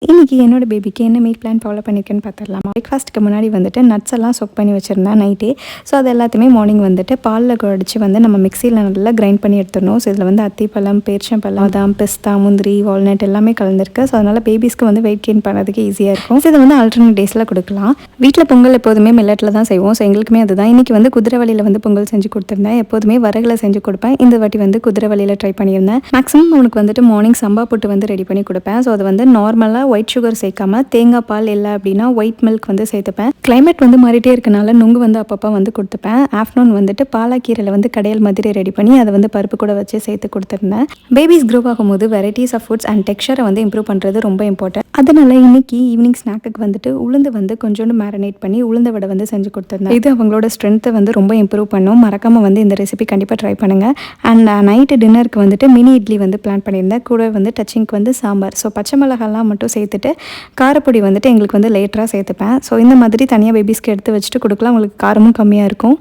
இன்றைக்கி என்னோட பேபிக்கு என்ன மீல் பிளான் ஃபாலோ பண்ணியிருக்கேன்னு பார்த்துடலாமா. பிரேக்ஃபாஸ்ட்டுக்கு முன்னாடி வந்துட்டு நட்ஸ் எல்லாம் சொக் பண்ணி வச்சுருந்தேன் நைட்டே. ஸோ அது எல்லாத்தையுமே மார்னிங் வந்துட்டு பாலில் குழச்சி வந்து நம்ம மிக்சியில் நல்லா கிரைண்ட் பண்ணி எடுத்துடணும். ஸோ இதில் வந்து அத்திப்பழம், பேரிச்சம்பழம், பாதாம், பிஸ்தா, முந்திரி, வால்நட் எல்லாமே கலந்துருக்கு. ஸோ அதனால் பேபிஸ்க்கு வந்து வெயிட் கெயின் பண்ணுறதுக்கு ஈஸியாக இருக்கும். ஸோ இதை வந்து ஆல்டர்னேட் டேஸில் கொடுக்கலாம். வீட்டில் பொங்கல் எப்போதுமே மில்லட்டில் தான் செய்வோம். ஸோ எங்களுக்குமே அதுதான். இன்றைக்கி வந்து குதிரைவாலியில் வந்து பொங்கல் செஞ்சு கொடுத்துருந்தேன். எப்போதுமே வரகுல செஞ்சு கொடுப்பேன். இந்த வாட்டி வந்து குதிரைவாலியில் ட்ரை பண்ணியிருந்தேன். மேக்ஸிமம் அவனுக்கு வந்துட்டு மார்னிங் சம்பா புட்டு வந்து ரெடி பண்ணி கொடுப்பேன். ஸோ அது வந்து நார்மலாக ஒயிட் சுகர் சேர்க்காம தேங்காய் பால் இல்லை அப்படின்னா ஒயிட் மில்க் வந்து சேர்த்துப்பேன். கிளைமேட் வந்து மாறிட்டே இருக்கனால நுங்கு வந்து அப்பப்போ வந்து கொடுத்துப்பேன். ஆஃப்டர்நூன் வந்துட்டு பாலாக்கீரையில் வந்து கடையல் மாதிரி ரெடி பண்ணி அதை வந்து பருப்பு கூட வச்சு சேர்த்து கொடுத்துருந்தேன். பேபிஸ் க்ரோ ஆகும்போது வெரைட்டிஸ் ஆஃப் ஃபுட்ஸ் அண்ட் டெக்ஸ்சரை வந்து இம்ப்ரூவ் பண்ணுறது ரொம்ப இம்பார்ட்டன்ட். அதனால இன்னைக்கு ஈவினிங் ஸ்நாக்குக்கு வந்துட்டு உளுந்து வந்து கொஞ்சோண்டு மேரினேட் பண்ணி உளுந்த வடை வந்து செஞ்சு கொடுத்துருந்தேன். இது அவங்களோட ஸ்ட்ரென்த்தை வந்து ரொம்ப இம்ப்ரூவ் பண்ணும். மறக்காமல் வந்து இந்த ரெசிபி கண்டிப்பாக ட்ரை பண்ணுங்கள். அண்ட் நைட்டு டின்னருக்கு வந்துட்டு மினி இட்லி வந்து பிளான் பண்ணியிருந்தேன். கூட வந்து டச்சிங்க்கு வந்து சாம்பார். ஸோ பச்சை மிளகாலாம் மட்டும் சேர்த்துட்டு காரப்பொடி வந்துட்டு எங்களுக்கு வந்து லேட்டராக சேர்த்துப்பேன். ஸோ இந்த மாதிரி தனியாக பேபிஸ்க்கு எடுத்து வச்சுட்டு கொடுக்கலாம். உங்களுக்கு காரமும் கம்மியாக இருக்கும்.